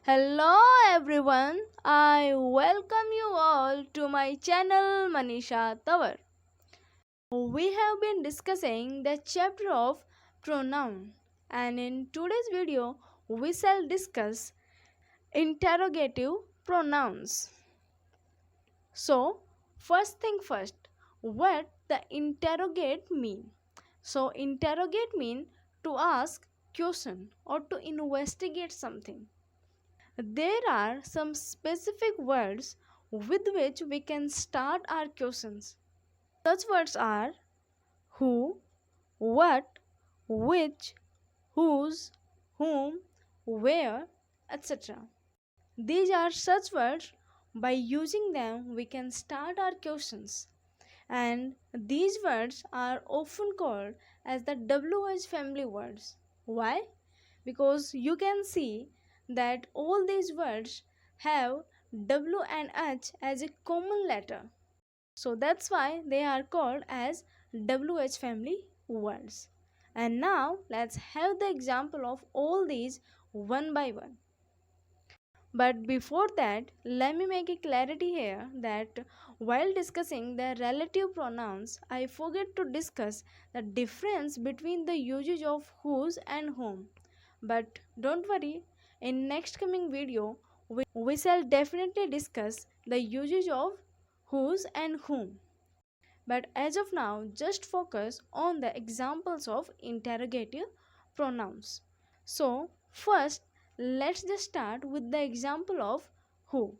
Hello everyone, I welcome you all to my channel Manisha Tanwar. We have been discussing the chapter of pronoun, and in today's video we shall discuss interrogative pronouns. So, first thing first, what the interrogate mean? So, interrogate mean to ask question or to investigate something. There are some specific words with which we can start our questions. Such words are who, what, which, whose, whom, where, etc. These are such words. By using them, we can start our questions. And these words are often called as the WH family words. Why? Because you can see that all these words have W and H as a common letter. So that's why they are called as WH family words. And now let's have the example of all these one by one. But before that, let me make a clarity here that while discussing the relative pronouns, I forget to discuss the difference between the usage of whose and whom. But don't worry, in next coming video, we shall definitely discuss the usage of whose and whom. But as of now, just focus on the examples of interrogative pronouns. So, first, let's just start with the example of who.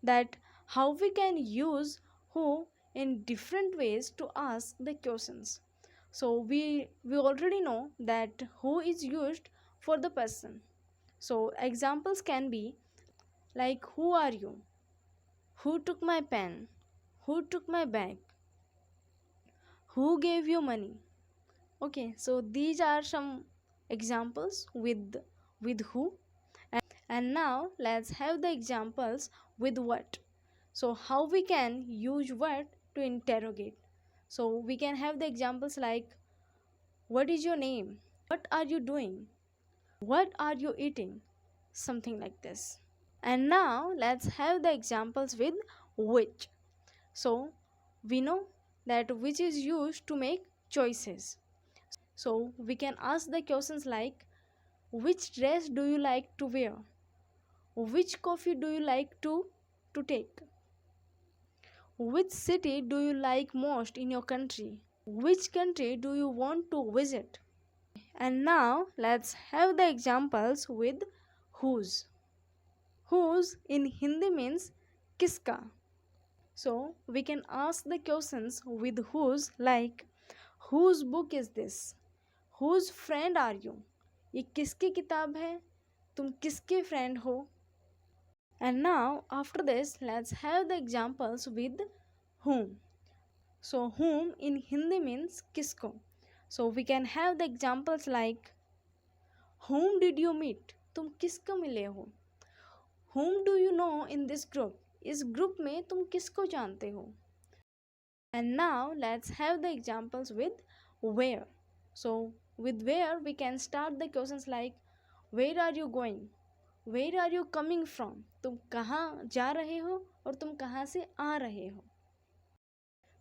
That how we can use who in different ways to ask the questions. So, we already know that who is used for the person. So, examples can be like who are you? Who took my pen? Who took my bag? Who gave you money? Okay, so these are some examples with who. And now let's have the examples with what. So how we can use what to interrogate. So we can have the examples like what is your name? What are you doing? What are you eating? Something like this. And now let's have the examples with which. So we know that which is used to make choices. So we can ask the questions like which dress do you like to wear? Which coffee do you like to take? Which city do you like most in your country? Which country do you want to visit? And now let's have the examples with whose. Whose in Hindi means kiska. So we can ask the questions with whose like whose book is this? Whose friend are you? ये किसकी किताब है? तुम किसके friend हो? And now after this let's have the examples with whom. So whom in Hindi means kisko. So we can have the examples like whom did you meet? तुम किसको मिले हो? Whom do you know in this group? इस group में तुम किसको जानते हो? And now let's have the examples with where. So with where we can start the questions like where are you going? Where are you coming from? तुम कहाँ जा रहे हो और तुम कहाँ से आ रहे हो?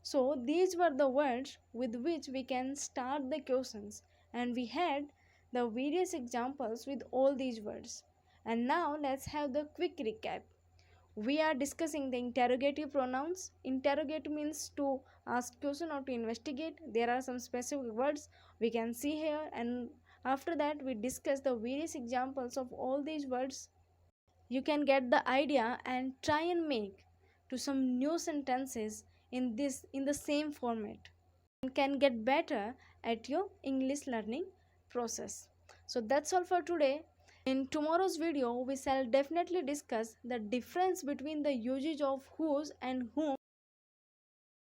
So these were the words with which we can start the questions, and we had the various examples with all these words. And now let's have the quick recap. We are discussing the interrogative pronouns. Interrogate means to ask question or to investigate. There are some specific words we can see here, and after that we discuss the various examples of all these words. You can get the idea and try and make to some new sentences in the same format and can get better at your English learning process. So that's all for today. In tomorrow's video, we shall definitely discuss the difference between the usage of whose and whom